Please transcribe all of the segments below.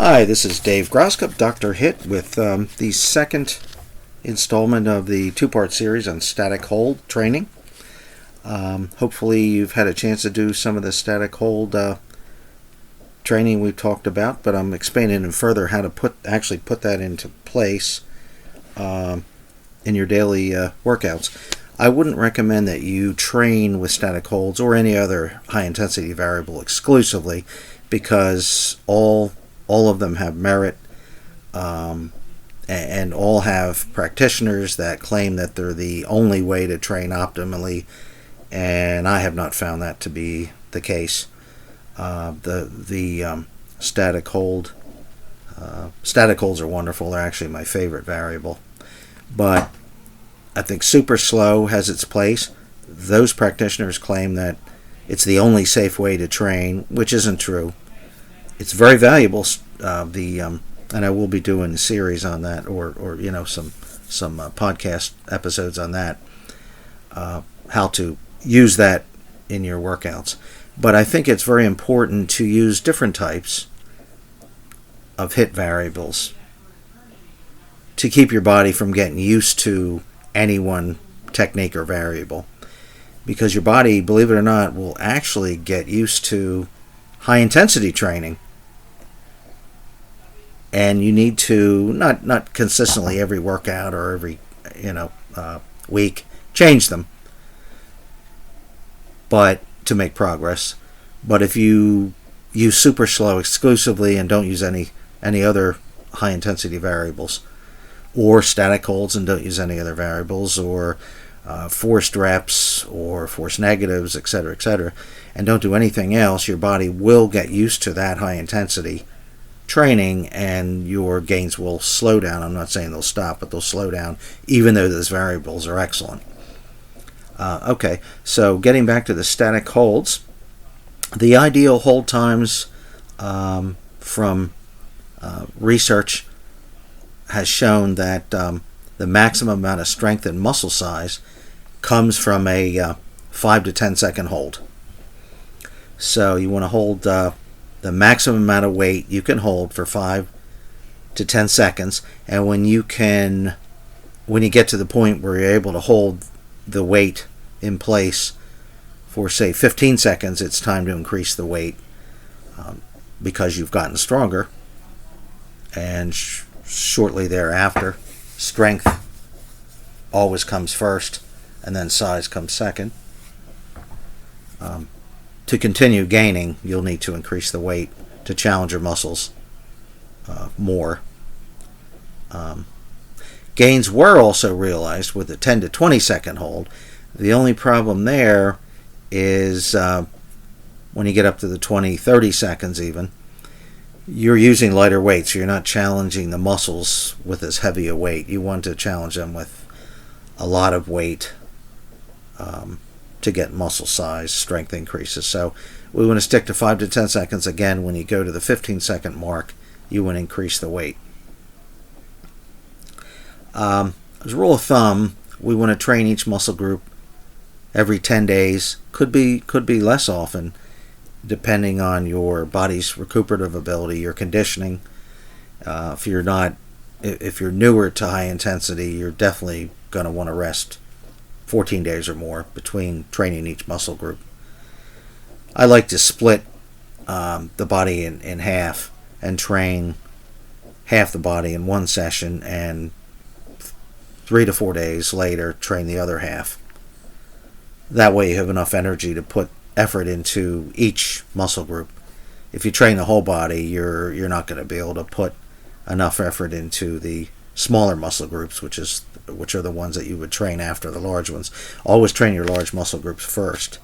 Hi, this is Dave Groskup, Dr. Hit, with the second installment of the two-part series on static hold training. Hopefully you've had a chance to do some of the static hold training we've talked about, but I'm expanding it further how to actually put that into place in your daily workouts. I wouldn't recommend that you train with static holds or any other high-intensity variable exclusively, because all of them have merit, and all have practitioners that claim that they're the only way to train optimally, and I have not found that to be the case. The static holds are wonderful. They're actually my favorite variable, but I think super slow has its place. Those practitioners claim that it's the only safe way to train, which isn't true. It's very valuable. And I will be doing a series on that, or some podcast episodes on that, how to use that in your workouts. But I think it's very important to use different types of HIIT variables to keep your body from getting used to any one technique or variable, because your body, believe it or not, will actually get used to high intensity training. And you need to not consistently every workout or every week change them, but to make progress. But if you use super slow exclusively and don't use any other high intensity variables, or static holds and don't use any other variables, or forced reps or forced negatives, etc., and don't do anything else, your body will get used to that high intensity training, and your gains will slow down. I'm not saying they'll stop, but they'll slow down, even though those variables are excellent. Okay, so getting back to the static holds, the ideal hold times from research has shown that the maximum amount of strength and muscle size comes from a 5 to 10 second hold. So you want to hold the maximum amount of weight you can hold for 5 to 10 seconds, and when you get to the point where you're able to hold the weight in place for, say, 15 seconds, it's time to increase the weight, because you've gotten stronger, and shortly thereafter, strength always comes first, and then size comes second. To continue gaining, you'll need to increase the weight to challenge your muscles more. Gains were also realized with a 10 to 20 second hold. The only problem there is when you get up to the 20, 30 seconds even, you're using lighter weight, so you're not challenging the muscles with as heavy a weight. You want to challenge them with a lot of weight to get muscle size, strength increases. So we want to stick to 5 to 10 seconds. Again, when you go to the 15 second mark, you want to increase the weight. As a rule of thumb, we want to train each muscle group every 10 days. Could be less often, depending on your body's recuperative ability, your conditioning. If you're newer to high intensity, you're definitely going to want to rest 14 days or more between training each muscle group. I like to split the body in half and train half the body in one session, and 3 to 4 days later train the other half. That way you have enough energy to put effort into each muscle group. If you train the whole body, you're not going to be able to put enough effort into the smaller muscle groups, which are the ones that you would train after the large ones. Always train your large muscle groups first.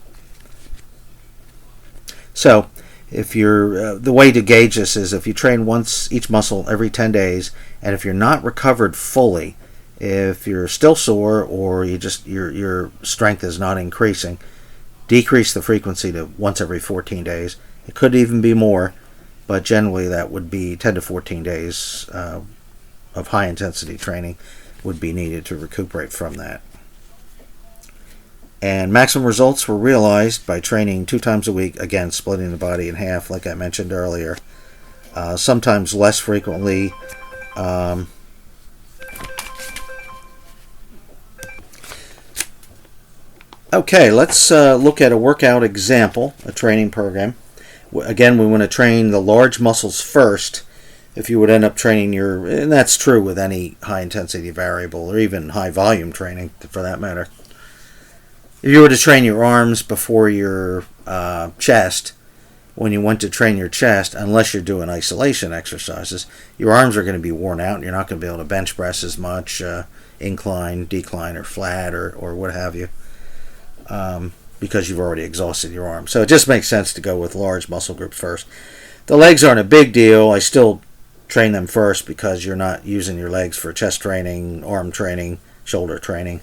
So if the way to gauge this is if you train once each muscle every 10 days, and if you're not recovered fully, if you're still sore, or your strength is not increasing, decrease the frequency to once every 14 days. It could even be more, but generally that would be 10 to 14 days of high intensity training would be needed to recuperate from that. And maximum results were realized by training 2 times a week, again splitting the body in half like I mentioned earlier, sometimes less frequently. Okay, let's look at a workout example, a training program. Again, we want to train the large muscles first. If you would end up training and that's true with any high intensity variable or even high volume training for that matter. If you were to train your arms before your chest, when you went to train your chest, unless you're doing isolation exercises, your arms are going to be worn out and you're not going to be able to bench press as much, incline, decline, or flat, or what have you, because you've already exhausted your arms. So it just makes sense to go with large muscle groups first. The legs aren't a big deal. I still train them first because you're not using your legs for chest training, arm training, shoulder training.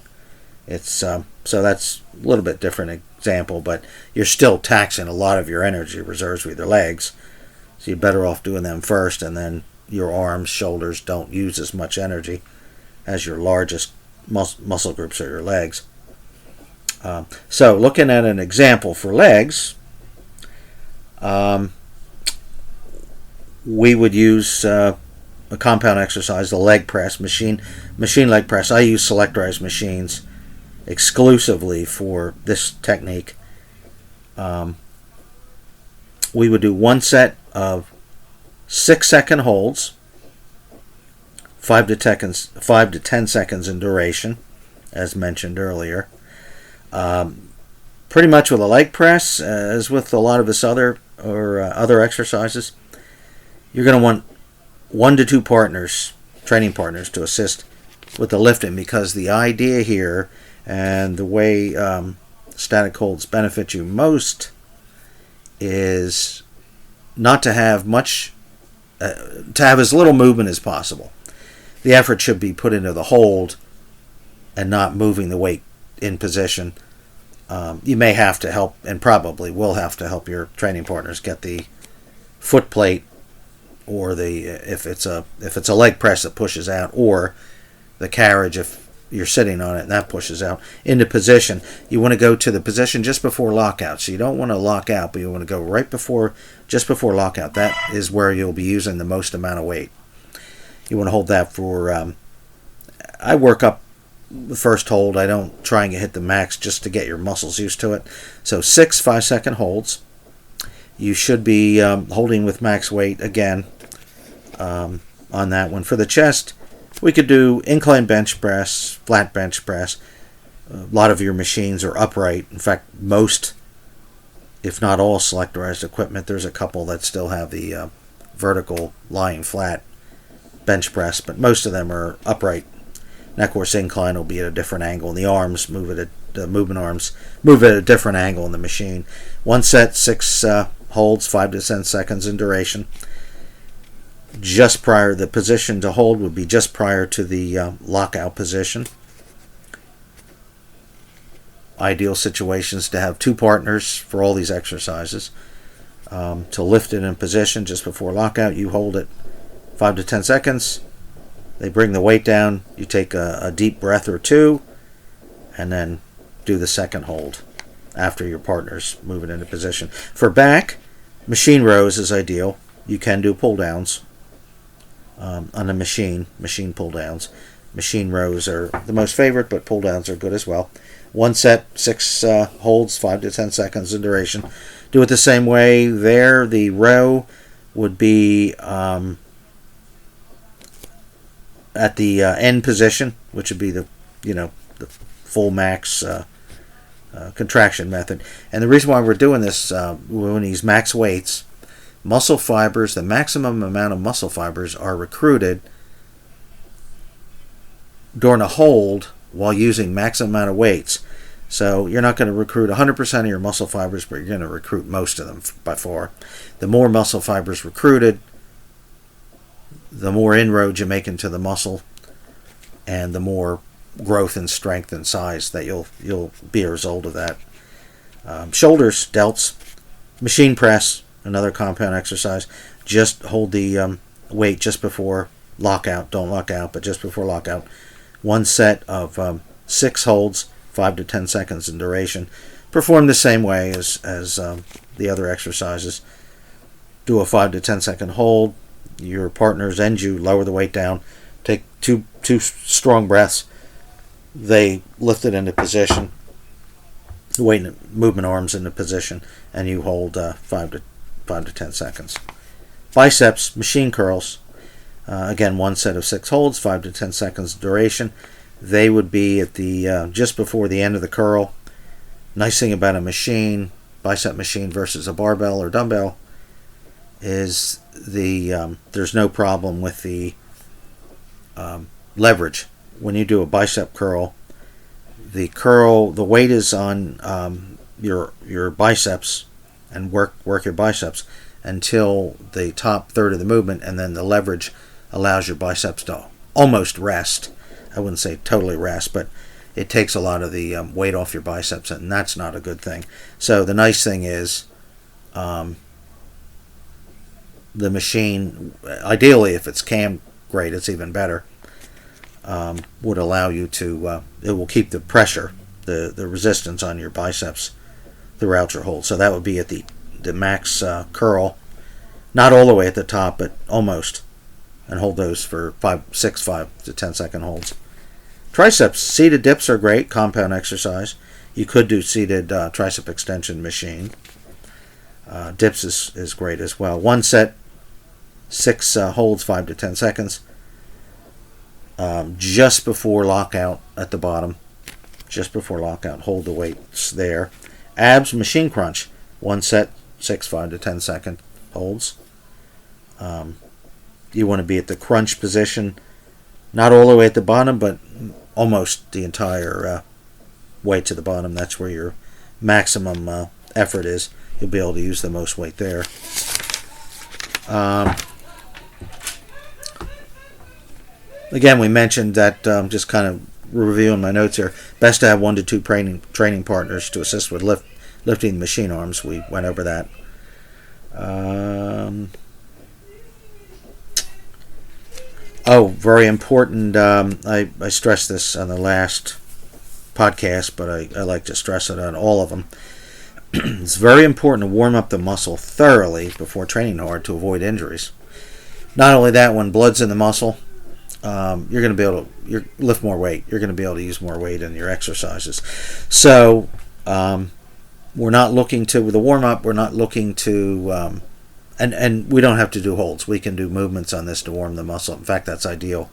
It's so that's a little bit different example, but you're still taxing a lot of your energy reserves with your legs. So you're better off doing them first, and then your arms, shoulders don't use as much energy as your largest muscle groups or your legs. So looking at an example for legs, we would use a compound exercise, the leg press, machine leg press. I use selectorized machines exclusively for this technique. We would do one set of 6-second holds, 5 to 10 seconds in duration, as mentioned earlier. Pretty much with a leg press, as with a lot of this other exercises, you're going to want 1 to 2 partners, training partners, to assist with the lifting, because the idea here and the way static holds benefit you most is not to have much, to have as little movement as possible. The effort should be put into the hold and not moving the weight in position. You may have to help, and probably will have to help your training partners get the foot plate, or if it's a leg press that pushes out, or the carriage if you're sitting on it and that pushes out into position. You want to go to the position just before lockout. So you don't want to lock out, but you want to go just before lockout. That is where you'll be using the most amount of weight. You want to hold that for, I work up the first hold. I don't try and hit the max just to get your muscles used to it. So 6 5-second holds. You should be holding with max weight again on that one. For the chest, we could do incline bench press, flat bench press. A lot of your machines are upright. In fact, most, if not all, selectorized equipment, there's a couple that still have the vertical lying flat bench press, but most of them are upright. And of course, incline will be at a different angle, and the arms move at a different angle in the machine. One set, 6 holds, 5 to 10 seconds in duration. Just prior, the position to hold would be just prior to the lockout position. Ideal situations to have 2 partners for all these exercises. To lift it in position just before lockout, you hold it 5 to 10 seconds. They bring the weight down. You take a deep breath or 2, and then do the second hold after your partners move it into position. For back, machine rows is ideal. You can do pull downs on the machine pull downs. Machine rows are the most favorite, but pull downs are good as well. One set, 6 holds, 5 to 10 seconds in duration. Do it the same way there. The row would be at the end position, which would be the full max contraction method. And the reason why we're doing this, when these max weights, muscle fibers, the maximum amount of muscle fibers are recruited during a hold while using maximum amount of weights. So you're not going to recruit 100% of your muscle fibers, but you're going to recruit most of them by far. The more muscle fibers recruited, the more inroads you make into the muscle, and the more growth and strength and size that you'll be a result of that. Shoulders, delts, machine press, another compound exercise. Just hold the weight just before lockout. Don't lock out, but just before lockout. One set of 6 holds, 5 to 10 seconds in duration. Perform the same way as the other exercises. Do a 5 to 10 second hold, your partners and you lower the weight down, take two strong breaths. They lift it into position, the weight movement arms into position, and you hold 5 to 10 seconds. Biceps machine curls. Again, one set of 6 holds, 5 to 10 seconds duration. They would be at the just before the end of the curl. Nice thing about a machine, bicep machine versus a barbell or dumbbell, is there's no problem with the leverage. When you do a bicep curl, the weight is on your biceps, and work your biceps until the top third of the movement, and then the leverage allows your biceps to almost rest. I wouldn't say totally rest, but it takes a lot of the weight off your biceps, and that's not a good thing. So the nice thing is the machine, ideally if it's cam grade, it's even better, would allow you to, it will keep the pressure, the resistance on your biceps throughout your hold. So that would be at the max curl, not all the way at the top, but almost, and hold those for 5 to 10 second holds. Triceps, seated dips are great, compound exercise. You could do seated tricep extension machine. Dips is great as well. One set, 6 holds, 5 to 10 seconds. Just before lockout at the bottom. Just before lockout, hold the weights there. Abs, machine crunch. One set, 6, 5 to 10 second holds. You want to be at the crunch position, not all the way at the bottom, but almost the entire way to the bottom. That's where your maximum effort is. You'll be able to use the most weight there. Again, we mentioned that, just kind of reviewing my notes here, best to have 1 to 2 training partners to assist with lifting the machine arms. We went over that. Very important. I stressed this on the last podcast, but I like to stress it on all of them. It's very important to warm up the muscle thoroughly before training hard to avoid injuries. Not only that, when blood's in the muscle, you're going to be able to lift more weight. You're going to be able to use more weight in your exercises. So we're not looking to, with the warm-up, we're not looking to, and we don't have to do holds. We can do movements on this to warm the muscle. In fact, that's ideal.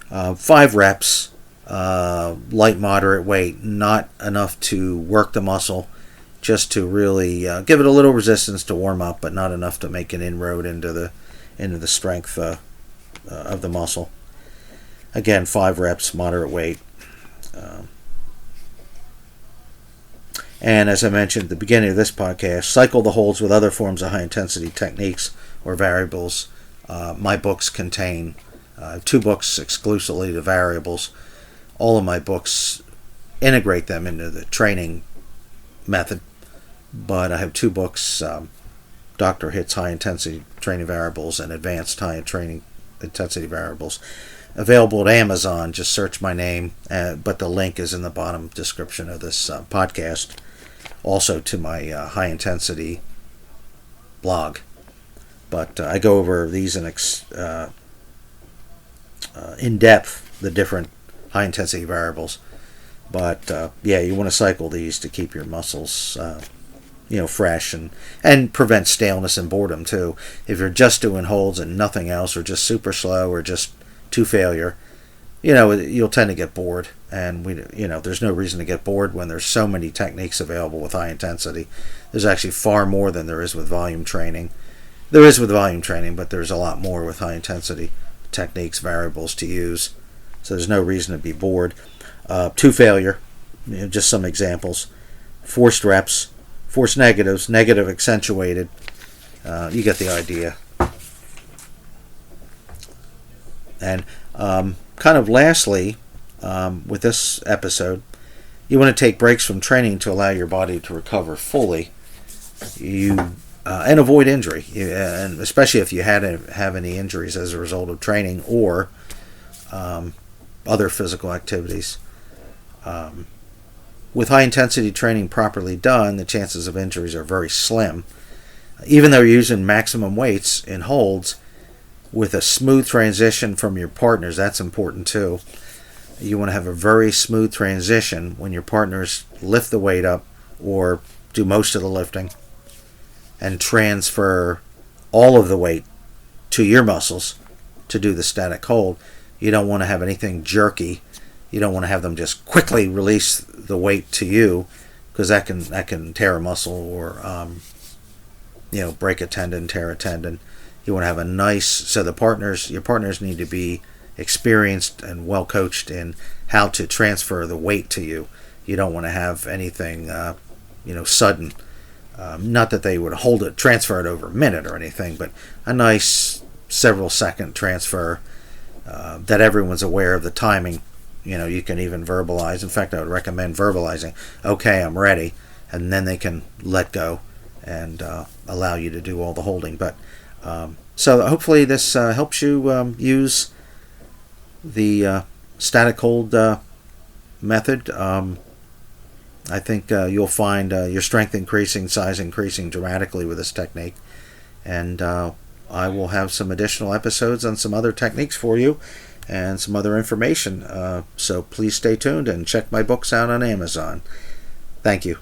5 reps, light, moderate weight, not enough to work the muscle, just to really give it a little resistance to warm up, but not enough to make an inroad into the strength of the muscle. Again, 5 reps, moderate weight. And as I mentioned at the beginning of this podcast, cycle the holds with other forms of high-intensity techniques or variables. My books contain 2 books exclusively to variables. All of my books integrate them into the training method, but I have 2 books, Dr. Hitt's High-Intensity Training Variables and Advanced High-Intensity Variables, available at Amazon. Just search my name, but the link is in the bottom description of this podcast. Also to my high-intensity blog. But I go over these in depth, the different high-intensity variables. But you want to cycle these to keep your muscles fresh and prevent staleness and boredom too. If you're just doing holds and nothing else, or just super slow, or just to failure, you'll tend to get bored. And there's no reason to get bored when there's so many techniques available with high intensity. There's actually far more than there is with volume training. There is with volume training, but there's a lot more with high intensity techniques, variables to use. So there's no reason to be bored. To failure, just some examples. Forced reps, forced negatives, negative accentuated. You get the idea. And kind of lastly, with this episode, you want to take breaks from training to allow your body to recover fully. And avoid injury, and especially if you have any injuries as a result of training or other physical activities. With high intensity training properly done, the chances of injuries are very slim. Even though you're using maximum weights in holds, with a smooth transition from your partners. That's important too. You want to have a very smooth transition when your partners lift the weight up or do most of the lifting and transfer all of the weight to your muscles to do the static hold. You don't want to have anything jerky. You don't want to have them just quickly release the weight to you, because that can tear a muscle or break a tendon, tear a tendon. You want to have a nice, so your partners need to be experienced and well coached in how to transfer the weight to you. You don't want to have anything sudden. Not that they would transfer it over a minute or anything, but a nice several second transfer that everyone's aware of the timing. You can even verbalize. In fact, I would recommend verbalizing, okay, I'm ready, and then they can let go and allow you to do all the holding. But so hopefully this helps you use the static hold method. I think you'll find your strength increasing, size increasing dramatically with this technique. And I will have some additional episodes on some other techniques for you and some other information. So please stay tuned and check my books out on Amazon. Thank you.